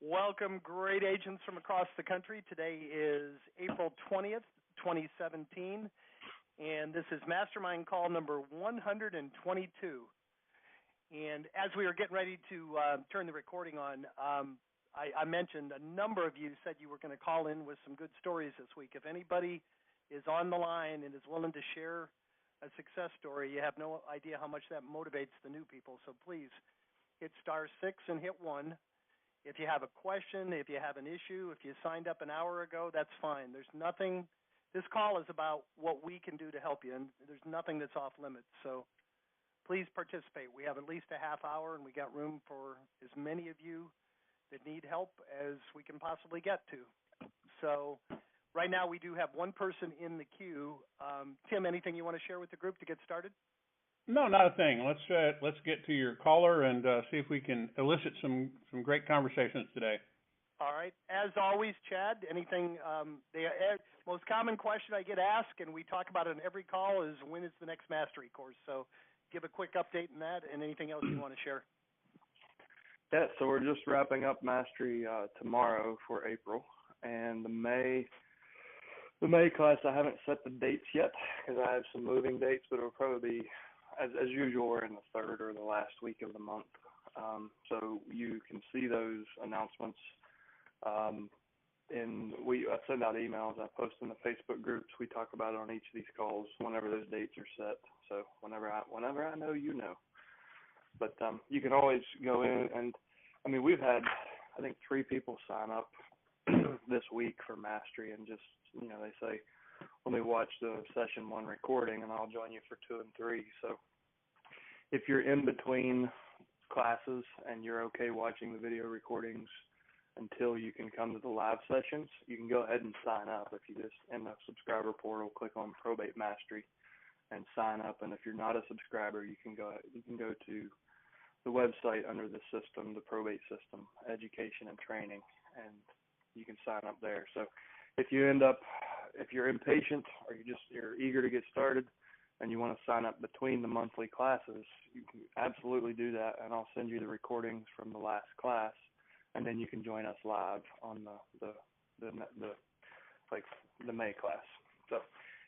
Welcome, great agents from across the country. Today is April 20th, 2017, and this is Mastermind call number 122. And as we were getting ready to turn the recording on, I mentioned a number of you said you were going to call in with some good stories this week. If anybody is on the line and is willing to share a success story, you have no idea how much that motivates the new people. So please hit *6 and hit 1. If you have a question, if you have an issue, if you signed up an hour ago, that's fine. There's nothing, this call is about what we can do to help you, and there's nothing that's off limits. So please participate. We have at least a half hour, and we got room for as many of you that need help as we can possibly get to. So right now we do have one person in the queue. Tim, anything you want to share with the group to get started? No, not a thing. Let's get to your caller and see if we can elicit some great conversations today. All right. As always, Chad, anything, the most common question I get asked, and we talk about it in every call, is when is the next mastery course? So give a quick update on that and anything else you want to share. Yeah, so we're just wrapping up mastery tomorrow for April, and the May class, I haven't set the dates yet because I have some moving dates, but it'll probably be, as usual, we're in the third or the last week of the month. So you can see those announcements. I send out emails. I post in the Facebook groups. We talk about it on each of these calls whenever those dates are set. So whenever I know, you know. But you can always go in and, I mean, we've had, I think, 3 people sign up this week for mastery, and just, you know, they say, let me watch the session 1 recording and I'll join you for 2 and 3. So if you're in between classes and you're okay watching the video recordings until you can come to the live sessions, you can go ahead and sign up. If you just, in the subscriber portal, click on Probate Mastery and sign up. And if you're not a subscriber, you can go to the website under the system, the probate system, education and training, and you can sign up there. So if you're impatient or you're eager to get started and you want to sign up between the monthly classes, you can absolutely do that, and I'll send you the recordings from the last class, and then you can join us live on the May class. So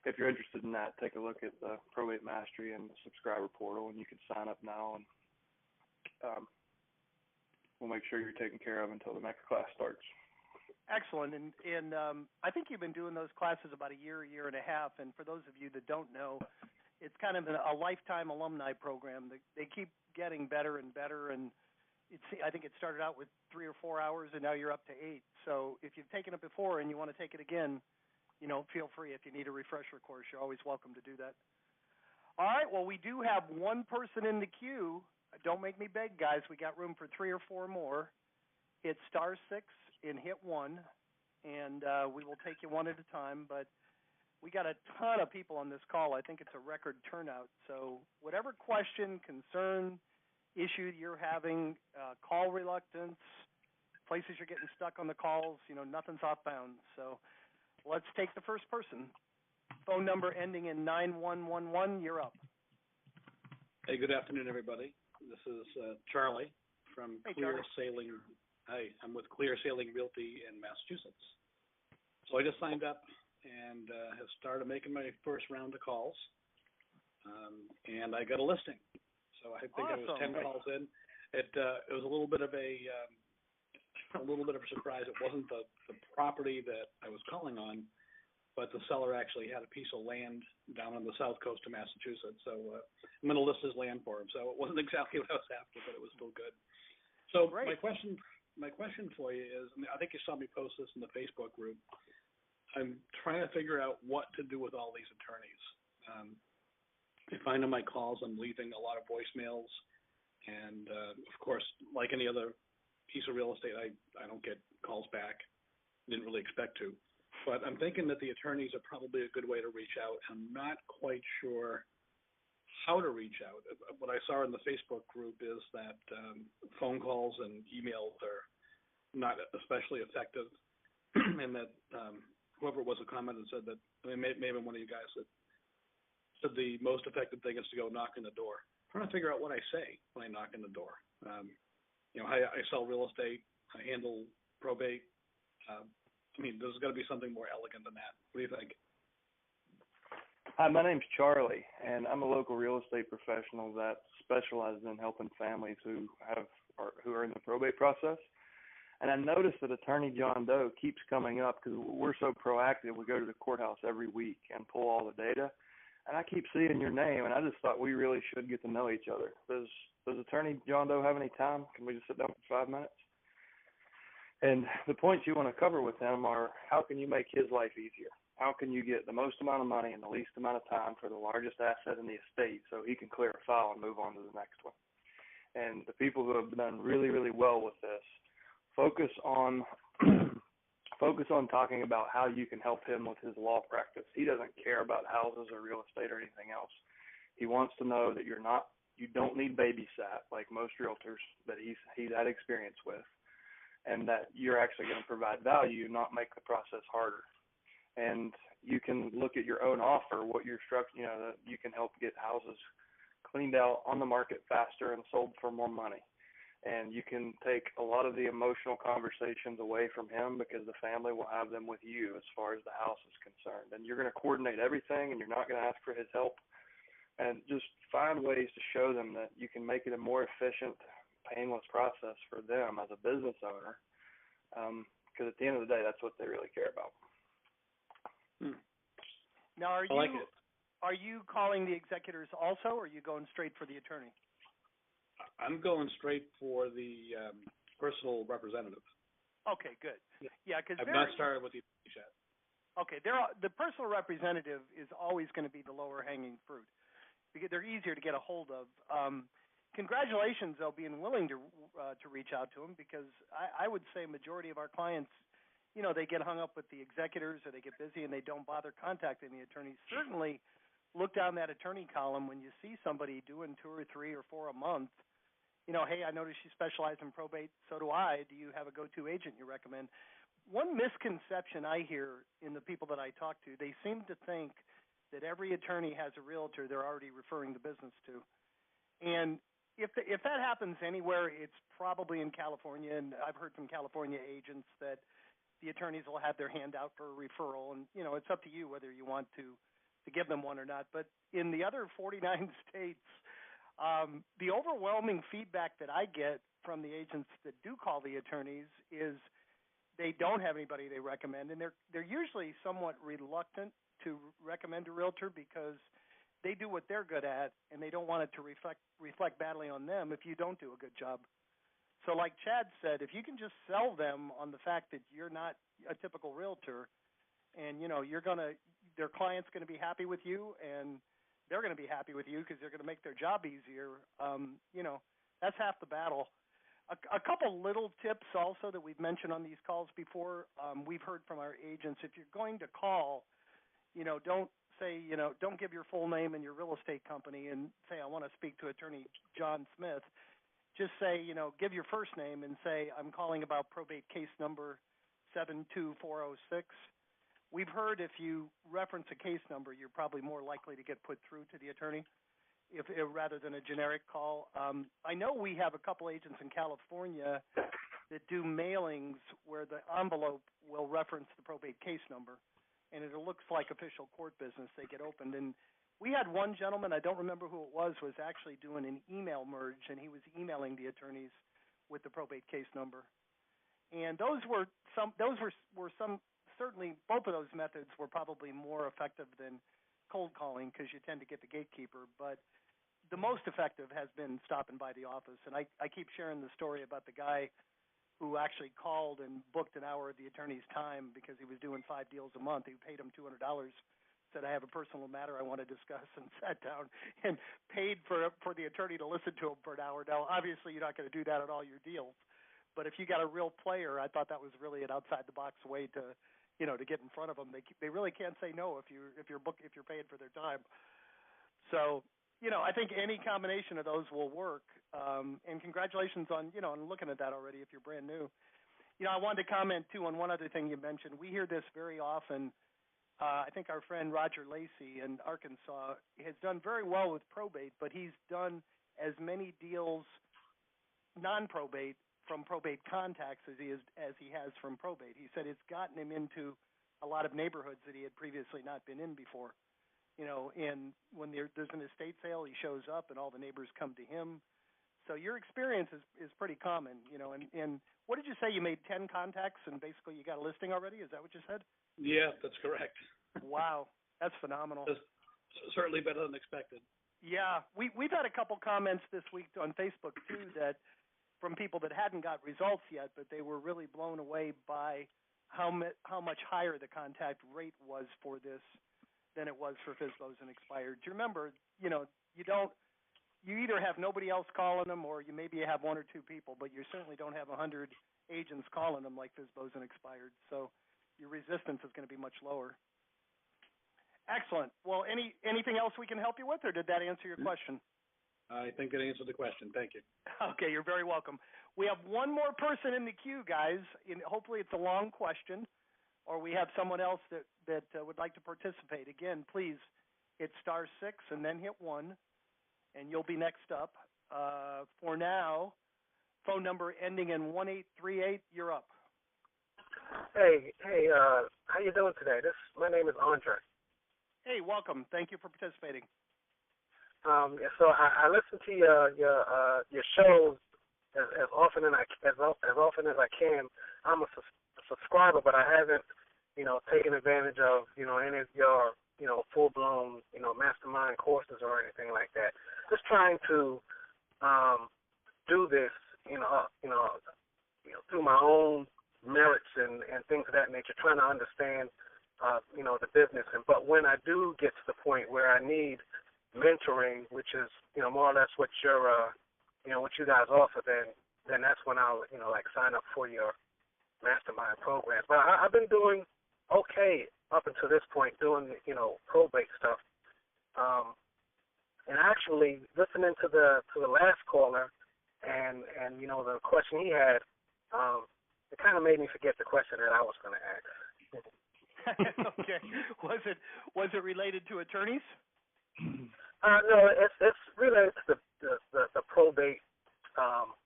if you're interested in that, take a look at the Probate Mastery and the subscriber portal, and you can sign up now, and we'll make sure you're taken care of until the next class starts. Excellent. And I think you've been doing those classes about a year and a half. And for those of you that don't know, it's kind of a lifetime alumni program. They keep getting better and better. And I think it started out with 3 or 4 hours, and now you're up to 8. So if you've taken it before and you want to take it again, you know, feel free. If you need a refresher course, you're always welcome to do that. All right. Well, we do have one person in the queue. Don't make me beg, guys. We got room for 3 or 4 more. Hit *6 and hit 1, and we will take you one at a time. But we got a ton of people on this call. I think it's a record turnout. So whatever question, concern, issue you're having, call reluctance, places you're getting stuck on the calls, you know, nothing's off bounds. So let's take the first person. Phone number ending in 9111. You're up. Hey, good afternoon, everybody. This is Charlie from Clear Sailing. Hi, I'm with Clear Sailing Realty in Massachusetts. So I just signed up and have started making my first round of calls, and I got a listing. So I think I was 10 calls in. It was a little bit of a surprise. It wasn't the property that I was calling on, but the seller actually had a piece of land down on the south coast of Massachusetts. So I'm going to list his land for him. So it wasn't exactly what I was after, but it was still good. So my question for you is, I think you saw me post this in the Facebook group. I'm trying to figure out what to do with all these attorneys. I find on my calls I'm leaving a lot of voicemails, and of course, like any other piece of real estate, I don't get calls back. Didn't really expect to. But I'm thinking that the attorneys are probably a good way to reach out. I'm not quite sure how to reach out. What I saw in the Facebook group is that phone calls and emails are not especially effective, and that whoever was a comment and said that, I mean, maybe one of you guys that said the most effective thing is to go knock on the door. I'm trying to figure out what I say when I knock on the door. I sell real estate. I handle probate. There's got to be something more elegant than that. What do you think? Hi, my name's Charlie, and I'm a local real estate professional that specializes in helping families who are in the probate process. And I noticed that Attorney John Doe keeps coming up because we're so proactive. We go to the courthouse every week and pull all the data. And I keep seeing your name, and I just thought we really should get to know each other. Does Attorney John Doe have any time? Can we just sit down for 5 minutes? And the points you want to cover with him are, how can you make his life easier? How can you get the most amount of money in the least amount of time for the largest asset in the estate so he can clear a file and move on to the next one? And the people who have done really, really well with this, focus on talking about how you can help him with his law practice. He doesn't care about houses or real estate or anything else. He wants to know that you don't need babysat like most realtors that he's had experience with, and that you're actually going to provide value, not make the process harder. And you can look at your own offer, what your structure, that you can help get houses cleaned out on the market faster and sold for more money. And you can take a lot of the emotional conversations away from him because the family will have them with you as far as the house is concerned. And you're going to coordinate everything, and you're not going to ask for his help. And just find ways to show them that you can make it a more efficient, painless process for them as a business owner. Because at the end of the day, that's what they really care about. Now, are you calling the executors also, or are you going straight for the attorney? I'm going straight for the personal representative. Okay, good. Yeah, because I've not started with the attorney yet. Okay, the personal representative is always going to be the lower hanging fruit because they're easier to get a hold of. Congratulations, though, being willing to reach out to them, because I would say majority of our clients, they get hung up with the executors or they get busy and they don't bother contacting the attorneys. Certainly look down that attorney column when you see somebody doing 2 or 3 or 4 a month. Hey, I noticed you specialize in probate, so do I. Do you have a go-to agent you recommend? One misconception I hear in the people that I talk to, they seem to think that every attorney has a realtor they're already referring the business to. And if that happens anywhere, it's probably in California, and I've heard from California agents that the attorneys will have their hand out for a referral, and it's up to you whether you want to give them one or not. But in the other 49 states, the overwhelming feedback that I get from the agents that do call the attorneys is they don't have anybody they recommend, and they're usually somewhat reluctant to recommend a realtor because they do what they're good at, and they don't want it to reflect badly on them if you don't do a good job. So like Chad said, if you can just sell them on the fact that you're not a typical realtor, and their client's going to be happy with you, and they're going to be happy with you because they're going to make their job easier. That's half the battle. A couple little tips also that we've mentioned on these calls before. We've heard from our agents, if you're going to call, don't say, don't give your full name and your real estate company and say, I want to speak to Attorney John Smith. Just say, give your first name and say, I'm calling about probate case number 72406. We've heard if you reference a case number, you're probably more likely to get put through to the attorney rather than a generic call. I know we have a couple agents in California that do mailings where the envelope will reference the probate case number, and it looks like official court business. They get opened. And we had one gentleman, I don't remember who it was actually doing an email merge, and he was emailing the attorneys with the probate case number. And those were some certainly both of those methods were probably more effective than cold calling because you tend to get the gatekeeper. But the most effective has been stopping by the office. And I keep sharing the story about the guy who actually called and booked an hour of the attorney's time because he was doing 5 deals a month. He paid him $200, said, I have a personal matter I want to discuss, and sat down and paid for the attorney to listen to him for an hour. Now, obviously, you're not going to do that at all your deals. But if you got a real player, I thought that was really an outside-the-box way to get in front of them. They really can't say no if you're paying for their time. So, I think any combination of those will work. And congratulations on looking at that already if you're brand new. I wanted to comment too on one other thing you mentioned. We hear this very often. I think our friend Roger Lacey in Arkansas has done very well with probate, but he's done as many deals non-probate from probate contacts as he has from probate. He said it's gotten him into a lot of neighborhoods that he had previously not been in before. And when there's an estate sale, he shows up and all the neighbors come to him. So your experience is pretty common, and what did you say? You made 10 contacts and basically you got a listing already? Is that what you said? Yeah, that's correct. Wow, that's phenomenal. That's certainly better than expected. Yeah, we've had a couple comments this week on Facebook too that from people that hadn't got results yet, but they were really blown away by how much higher the contact rate was for this than it was for FSBOs and expired. Do you remember, you either have nobody else calling them or you maybe have one or two people, but you certainly don't have 100 agents calling them like FSBOs and expired. So your resistance is going to be much lower. Excellent. Well, anything else we can help you with, or did that answer your question? I think it answered the question. Thank you. Okay, you're very welcome. We have one more person in the queue, guys. Hopefully it's a long question, or we have someone else that would like to participate. Again, please hit *6 and then hit 1, and you'll be next up. For now, phone number ending in 1838, you're up. Hey, how you doing today? My name is Andre. Hey, welcome. Thank you for participating. So I listen to your shows as often as I can. I'm a subscriber, but I haven't, taken advantage of, any of your, full-blown, mastermind courses or anything like that. Just trying to do this, through my own merits and things of that nature, trying to understand, the business. But when I do get to the point where I need mentoring, which is, more or less what what you guys offer, then that's when I'll, sign up for your mastermind program. But I've been doing okay up until this point, doing, probate stuff. And actually listening to the last caller and the question he had, it kind of made me forget the question that I was going to ask. Okay. Was it related to attorneys? No, it's related to the probate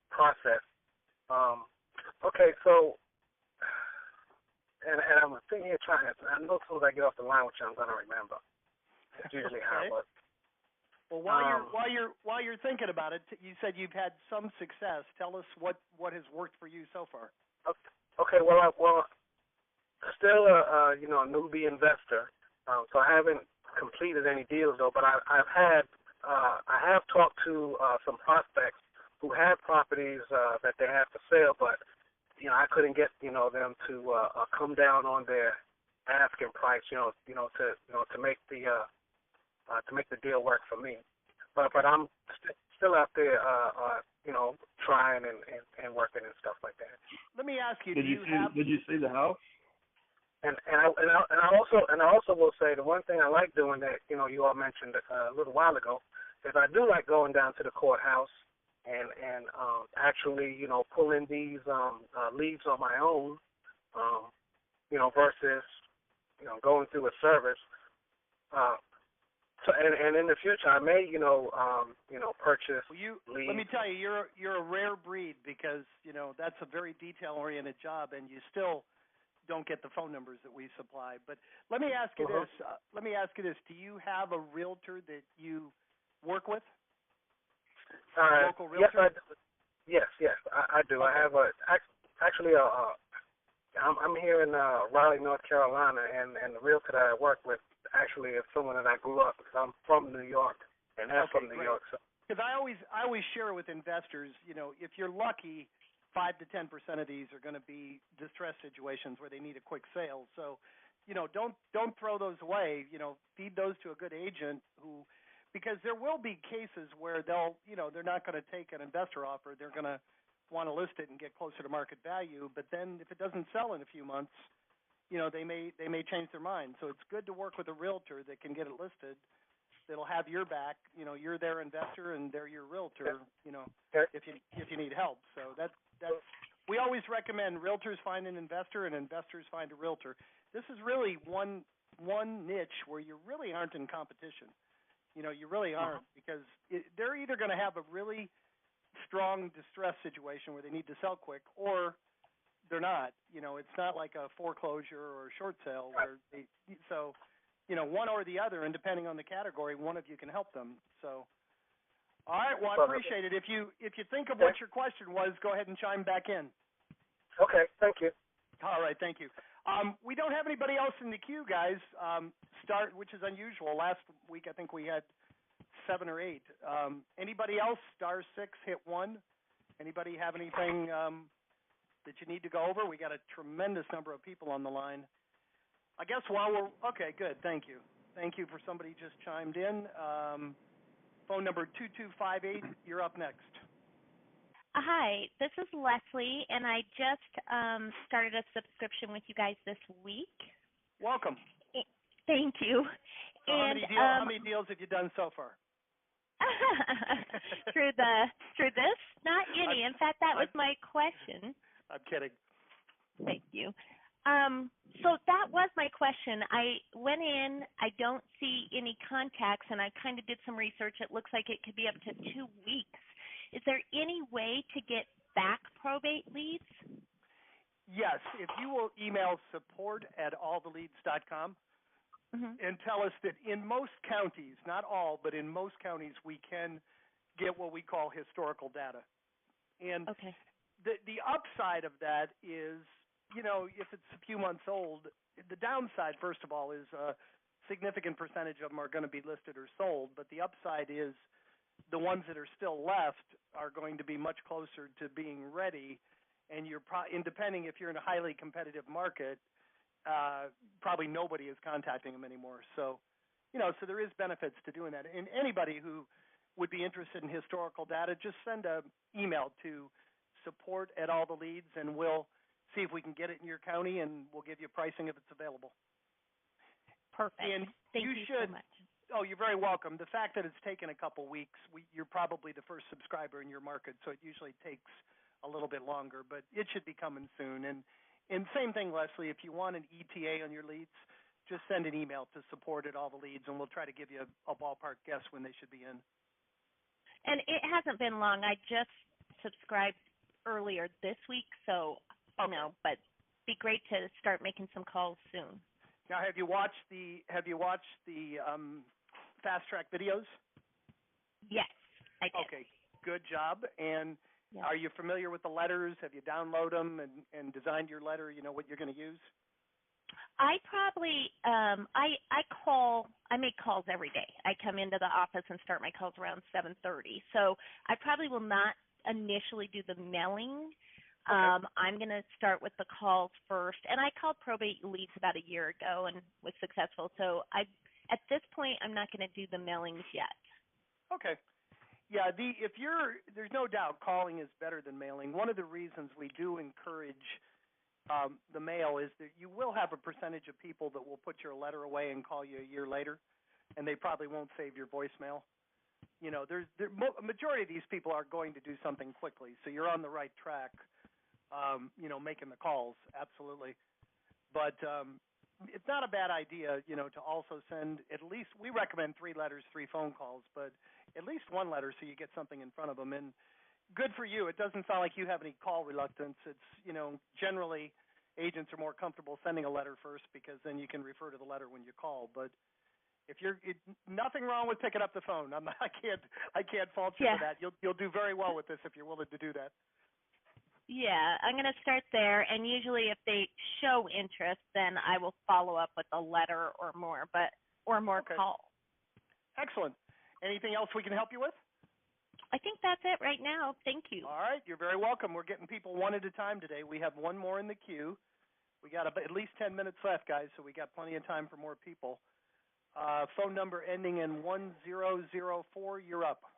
process. Okay, so and I'm sitting here trying. I know as soon as I get off the line with you, I'm going to remember. That's usually how it works. Well, while you're thinking about it, you said you've had some success. Tell us what has worked for you so far. Okay. Well, still a newbie investor, so I haven't completed any deals though. But I have talked to some prospects who have properties that they have for sale, but I couldn't get them to come down on their asking price, to make the deal work for me. But I'm still out there, trying and working and stuff like that. Let me ask you, Did you see the house? And I also will say the one thing I like doing that you all mentioned a little while ago is I do like going down to the courthouse and actually pulling these leads on my own, versus going through a service. So and in the future I may purchase leads. Let me tell you, you're a rare breed because that's a very detail oriented job, and you still don't get the phone numbers that we supply. But let me ask you this. Do you have a realtor that you work with? Local realtor? Yes, I do. Okay. I have I'm here in Raleigh, North Carolina, and the realtor that I work with actually is someone that I grew up with. I'm from New York, and they're from New York. Because I always share with investors, if you're lucky, 5 to 10% of these are going to be distress situations where they need a quick sale. So, don't throw those away. Feed those to a good agent because there will be cases where they're not going to take an investor offer. They're going to want to list it and get closer to market value. But then if it doesn't sell in a few months, they may change their mind. So it's good to work with a realtor that can get it listed. That'll have your back. You're their investor and they're your realtor. If you need help. So that's we always recommend realtors find an investor and investors find a realtor. This is really one niche where you really aren't in competition. You really aren't because they're either going to have a really strong distress situation where they need to sell quick, or they're not. It's not like a foreclosure or a short sale where one or the other, and depending on the category, one of you can help them. So, all right. Well, I appreciate it. If you think of what your question was, go ahead and chime back in. Okay. Thank you. All right. Thank you. We don't have anybody else in the queue, guys. Which is unusual. Last week, I think we had 7 or 8. Anybody else? *6, hit 1. Anybody have anything that you need to go over? We got a tremendous number of people on the line. I guess okay, good. Thank you. Thank you for somebody just chimed in. Phone number 2258. You're up next. Hi, this is Leslie, and I just started a subscription with you guys this week. Welcome. Thank you. So how many deals have you done so far? through this? Not any. In fact, that was my question. I'm kidding. Thank you. So that was my question. I went in. I don't see any contacts, and I kind of did some research. It looks like it could be up to 2 weeks. Is there any way to get back probate leads? Yes. If you will email support@alltheleads.com and tell us that in most counties, not all, but in most counties, we can get what we call historical data. And the upside of that is, if it's a few months old, the downside, first of all, is a significant percentage of them are going to be listed or sold. But the upside is the ones that are still left are going to be much closer to being ready. And depending if you're in a highly competitive market, probably nobody is contacting them anymore. So, so there is benefits to doing that. And anybody who would be interested in historical data, just send an email to support@alltheleads, and we'll see if we can get it in your county, and we'll give you pricing if it's available. Perfect. And Thank you so much. Oh, you're very welcome. The fact that it's taken a couple weeks, you're probably the first subscriber in your market, so it usually takes a little bit longer, but it should be coming soon. And same thing, Leslie, if you want an ETA on your leads, just send an email to support@alltheleads, and we'll try to give you a ballpark guess when they should be in. And it hasn't been long. I just subscribed earlier this week, so but be great to start making some calls soon. Now, have you watched the fast track videos? Yes, I did. Okay, good job. And are you familiar with the letters? Have you downloaded them and designed your letter? You know what you're going to use? I probably I make calls every day. I come into the office and start my calls around 7:30. So I probably will not initially do the mailing. I'm going to start with the calls first. And I called Probate Leads about a year ago and was successful. So at this point, I'm not going to do the mailings yet. Okay. Yeah, there's no doubt calling is better than mailing. One of the reasons we do encourage the mail is that you will have a percentage of people that will put your letter away and call you a year later, and they probably won't save your voicemail. A majority of these people are going to do something quickly, so you're on the right track, making the calls, absolutely. But it's not a bad idea, to also send at least, we recommend 3 letters, 3 phone calls, but at least 1 letter so you get something in front of them. And good for you. It doesn't sound like you have any call reluctance. It's, generally agents are more comfortable sending a letter first because then you can refer to the letter when you call. But nothing wrong with picking up the phone. I can't fault you for that. You'll do very well with this if you're willing to do that. Yeah, I'm going to start there, and usually if they show interest, then I will follow up with a letter or more calls. Excellent. Anything else we can help you with? I think that's it right now. Thank you. All right, you're very welcome. We're getting people one at a time today. We have one more in the queue. We got at least 10 minutes left, guys, so we got plenty of time for more people. Phone number ending in 1004. You're up.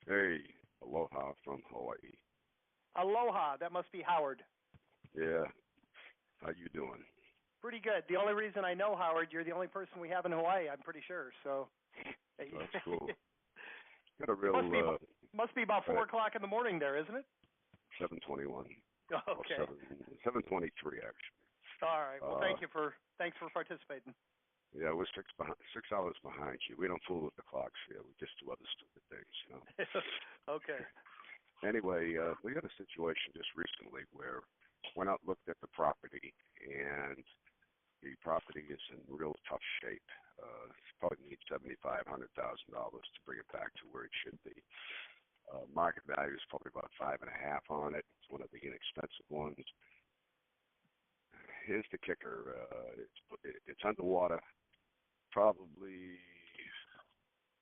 Hey, aloha from Hawaii. Aloha. That must be Howard. Yeah. How you doing? Pretty good. The only reason I know Howard, you're the only person we have in Hawaii, I'm pretty sure. So that's cool. Got a real must be about 4 o'clock in the morning there, isn't it? 7:21. Okay. 7:23 actually. All right. Well, thanks for participating. Yeah, we're 6 hours behind you. We don't fool with the clocks here. We just do other stupid things, Okay. anyway, we had a situation just recently where went out and looked at the property, and the property is in real tough shape. Probably needs $7,500,000 to bring it back to where it should be. Market value is probably about 5.5 on it. It's one of the inexpensive ones. Here's the kicker: it's underwater, probably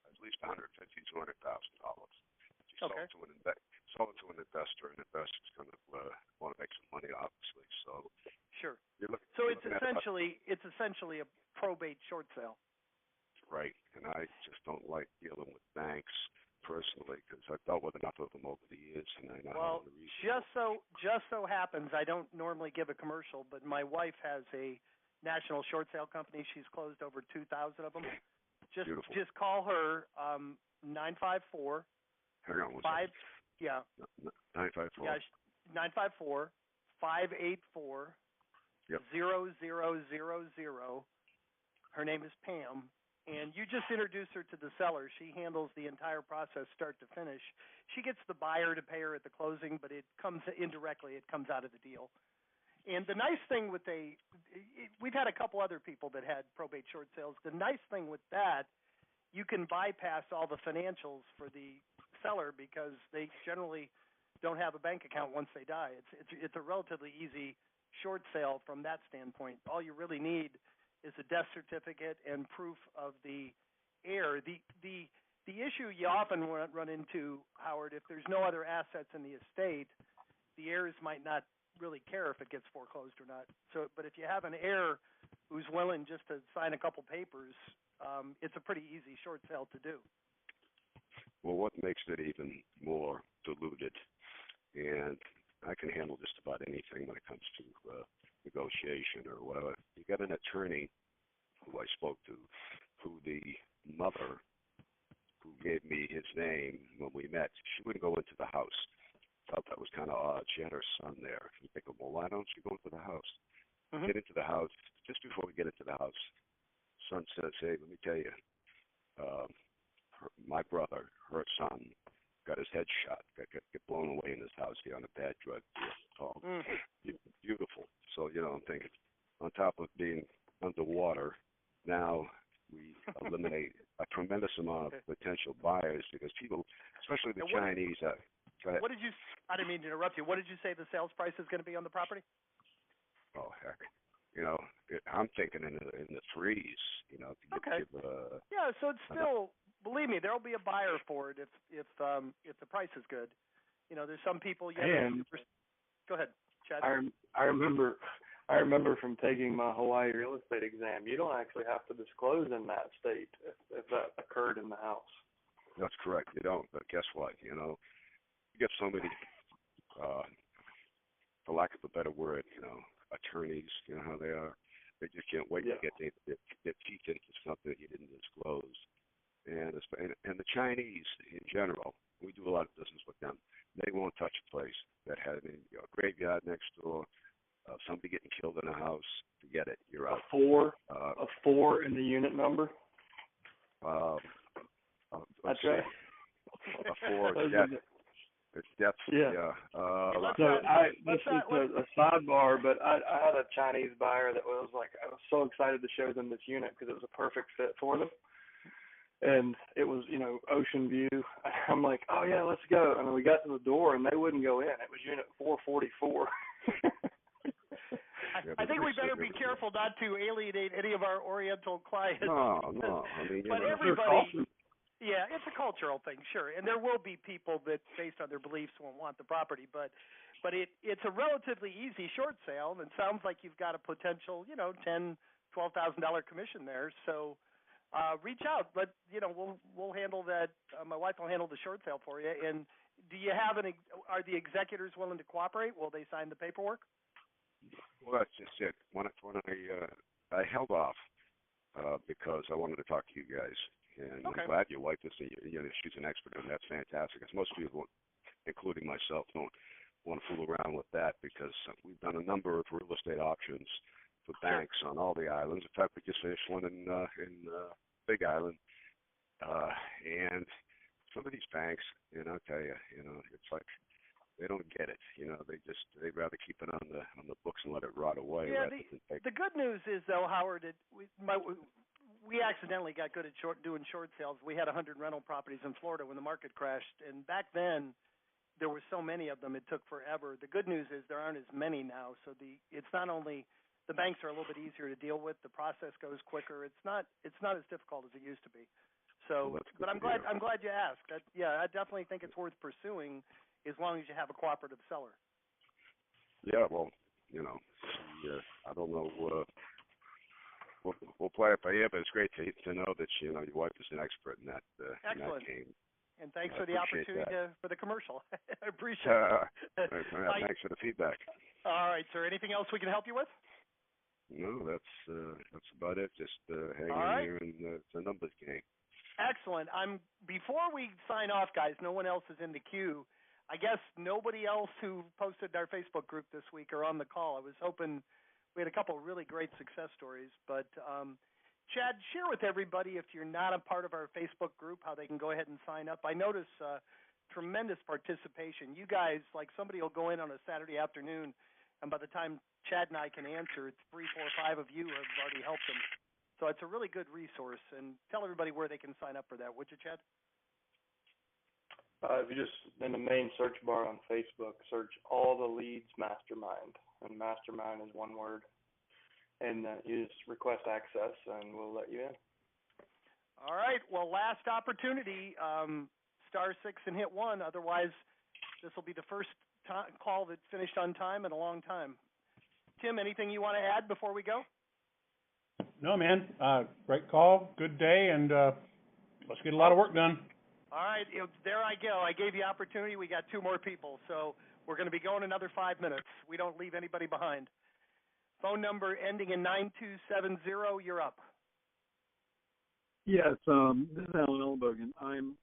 at least $150,000 to $200,000. Okay. Sold it to an investor, and the investor's going to want to make some money, obviously. So sure. So it's essentially a probate short sale. Right, and I just don't like dealing with banks personally because I've dealt with enough of them over the years, and I know Well, the reason. just so happens I don't normally give a commercial, but my wife has a national short sale company. She's closed over 2,000 of them. Beautiful. Just call her 954. Hang on one second. Yeah. 954. Yeah, 954 584 Yep. 0000. Her name is Pam. And you just introduce her to the seller. She handles the entire process start to finish. She gets the buyer to pay her at the closing, but it comes indirectly. It comes out of the deal. And the nice thing with we've had a couple other people that had probate short sales. The nice thing with that, you can bypass all the financials for the seller because they generally don't have a bank account once they die. It's a relatively easy short sale from that standpoint. All you really need is a death certificate and proof of the heir. The issue you often run into, Howard, if there's no other assets in the estate, the heirs might not really care if it gets foreclosed or not. But if you have an heir who's willing just to sign a couple papers, it's a pretty easy short sale to do. Well, what makes it even more diluted, and I can handle just about anything when it comes to negotiation or whatever. You got an attorney who I spoke to, who the mother who gave me his name when we met, she wouldn't go into the house. Thought that was kind of odd. She had her son there. You think, well, why don't you go into the house? Mm-hmm. Get into the house. Just before we get into the house, son says, hey, let me tell you, my brother, her son, got his head shot, got blown away in his house here on a bad drug deal. Beautiful. So, I'm thinking, on top of being underwater, now we eliminate a tremendous amount of potential buyers because people, especially the Chinese. Go ahead. I didn't mean to interrupt you. What did you say the sales price is going to be on the property? Oh, heck. I'm thinking in the threes, to give yeah, so it's still, believe me, there'll be a buyer for it if the price is good. There's some people. Go ahead, Chad. I remember from taking my Hawaii real estate exam, you don't actually have to disclose in that state if that occurred in the house. That's correct. You don't. But guess what? You get so many, for lack of a better word, attorneys. You know how they are. They just can't wait to get their teeth into something that you didn't disclose. And the Chinese in general, we do a lot of business with them. They won't touch a place that had a graveyard next door, somebody getting killed in a house. Forget it. You're out. A 4 in the unit number. That's right. A 4. It's death. Yeah. This is a sidebar, but I had a Chinese buyer that was like, I was so excited to show them this unit because it was a perfect fit for them. And it was, ocean view. I'm like, oh yeah, let's go. And then we got to the door and they wouldn't go in. It was unit 444. I think we better be careful not to alienate any of our Oriental clients. No. I mean, but everybody. Yeah, it's a cultural thing, sure, and there will be people that, based on their beliefs, won't want the property. But it's a relatively easy short sale, and it sounds like you've got a potential, $10,000, $12,000 commission there. So reach out. But we'll handle that. My wife will handle the short sale for you. And do you have are the executors willing to cooperate? Will they sign the paperwork? Well, that's just it. When I held off because I wanted to talk to you guys. And okay. I'm glad your wife is, she's an expert, and that's fantastic. Because most people, including myself, don't want to fool around with that because we've done a number of real estate auctions for banks on all the islands. In fact, we just finished one in Big Island. And some of these banks, I'll tell you, it's like they don't get it. You know, they'd rather keep it on the books and let it rot away. Yeah, rather than take the good news is though, Howard, we accidentally got good at doing short sales. We had 100 rental properties in Florida when the market crashed, and back then there were so many of them it took forever. The good news is there aren't as many now, so it's not only the banks are a little bit easier to deal with, the process goes quicker. It's not as difficult as it used to be. So, but I'm glad you asked. I definitely think it's worth pursuing as long as you have a cooperative seller. Yeah, well, you know, I don't know. We'll play it by ear, but it's great to know that your wife is an expert in that. Excellent. In that game. And thanks for the opportunity for the commercial. I appreciate it. Thanks for the feedback. All right, sir. Anything else we can help you with? No, that's about it. Just hang in here, and it's a numbers game. Excellent. Before we sign off, guys, no one else is in the queue. I guess nobody else who posted in our Facebook group this week are on the call. I was hoping we had a couple of really great success stories. But, Chad, share with everybody, if you're not a part of our Facebook group, how they can go ahead and sign up. I notice tremendous participation. You guys, like somebody will go in on a Saturday afternoon, and by the time Chad and I can answer, it's 3, 4, 5 of you have already helped them. So it's a really good resource. And tell everybody where they can sign up for that, would you, Chad? If you just, in the main search bar on Facebook, search All the Leads Mastermind. And Mastermind is one word. And you just request access, and we'll let you in. All right. Well, last opportunity, star 6 and hit 1. Otherwise, this will be the first call that finished on time in a long time. Tim, anything you want to add before we go? No, man. Great call. Good day, and let's get a lot of work done. All right. There I go. I gave you opportunity. We got 2 more people, so we're going to be going another 5 minutes. We don't leave anybody behind. Phone number ending in 9270. You're up. Yes, this is Alan Elbergen. I'm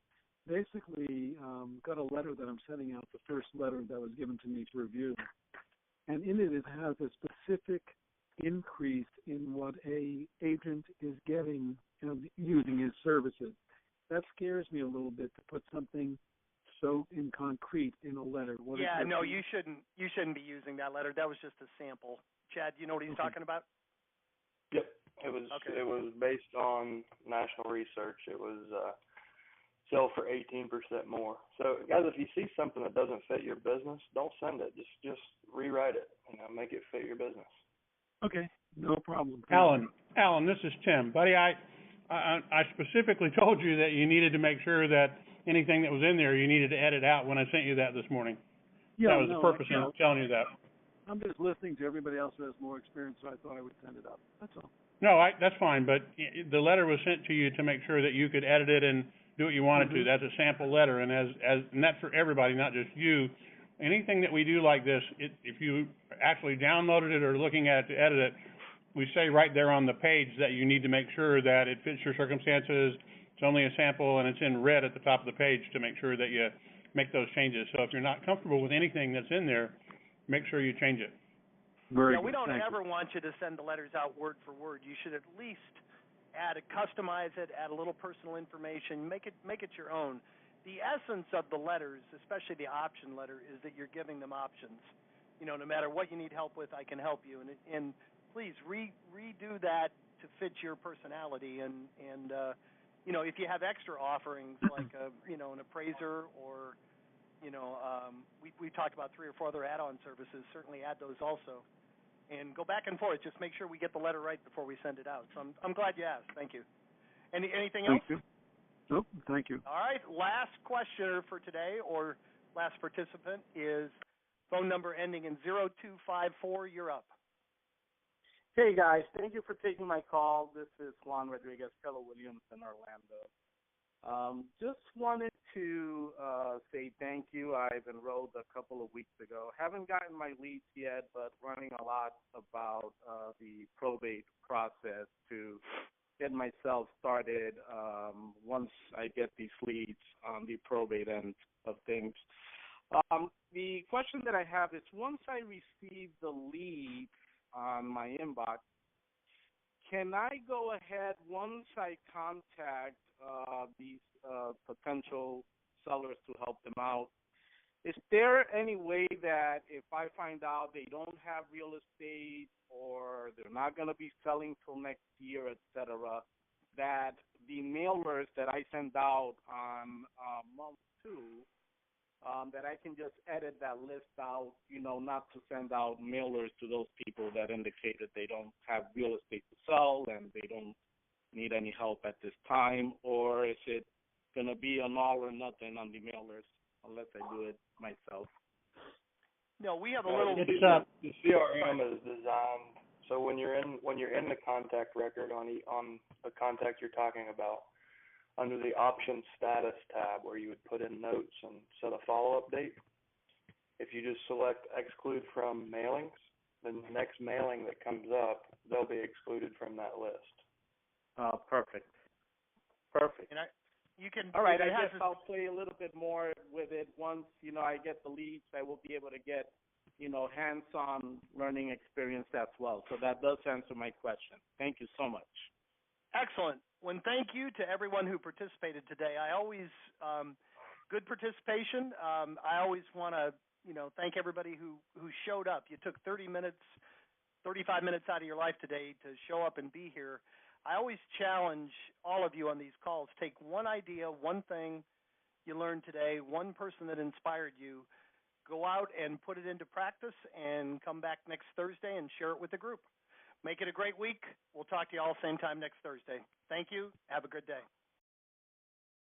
basically got a letter that I'm sending out, the first letter that was given to me to review. And in it has a specific increase in what a agent is getting using his services. That scares me a little bit to put something so in concrete in a letter. No, you shouldn't be using that letter. That was just a sample. Chad, you know what he's talking about? Yep. It was based on national research. It was sell for 18% more. So, guys, if you see something that doesn't fit your business, don't send it. Just rewrite it. Make it fit your business. Okay, no problem. Alan, this is Tim, buddy. I specifically told you that you needed to make sure that anything that was in there you needed to edit out when I sent you that this morning. Yeah, that was the purpose of telling you that. I'm just listening to everybody else who has more experience, so I thought I would send it up. That's all. No, that's fine, but the letter was sent to you to make sure that you could edit it and do what you wanted to. That's a sample letter, and and that's for everybody, not just you. Anything that we do like this, if you actually downloaded it or looking at it to edit it, we say right there on the page that you need to make sure that it fits your circumstances. It's only a sample, and it's in red at the top of the page to make sure that you make those changes. So if you're not comfortable with anything that's in there, make sure you change it. We don't ever want you to send the letters out word for word. You should at least customize it, add a little personal information, make it your own. The essence of the letters, especially the option letter, is that you're giving them options. No matter what you need help with, I can help you. And please redo that to fit your personality. And if you have extra offerings like an appraiser or we talked about 3 or 4 other add-on services, certainly add those also. And go back and forth. Just make sure we get the letter right before we send it out. So I'm glad you asked. Thank you. Anything else? Thank you. Nope, thank you. All right. Last questioner for today, or last participant, is phone number ending in 0254. You're up. Hey, guys. Thank you for taking my call. This is Juan Rodriguez, Keller Williams in Orlando. Just wanted to say thank you. I've enrolled a couple of weeks ago. Haven't gotten my leads yet, but learning a lot about the probate process to get myself started once I get these leads on the probate end of things. The question that I have is, once I receive the lead on my inbox, can I go ahead, once I contact these potential sellers to help them out, is there any way that if I find out they don't have real estate or they're not going to be selling till next year, et cetera, that the mailers that I send out on month 2, that I can just edit that list out, not to send out mailers to those people that indicated they don't have real estate to sell and they don't need any help at this time, or is it going to be an all or nothing on the mailers unless I do it myself? No, we have a little. The CRM is designed so when you're in the contact record on the contact you're talking about, under the options status tab where you would put in notes and set a follow-up date, if you just select exclude from mailings, then the next mailing that comes up, they'll be excluded from that list. Perfect. And you can. All right, I guess I'll play a little bit more with it once, I get the leads. I will be able to get, hands-on learning experience as well. So that does answer my question. Thank you so much. Excellent. Well, thank you to everyone who participated today. I always, good participation. I always want to, thank everybody who showed up. You took 30 minutes, 35 minutes out of your life today to show up and be here. I always challenge all of you on these calls, take one idea, one thing you learned today, one person that inspired you, go out and put it into practice and come back next Thursday and share it with the group. Make it a great week. We'll talk to you all same time next Thursday. Thank you. Have a good day.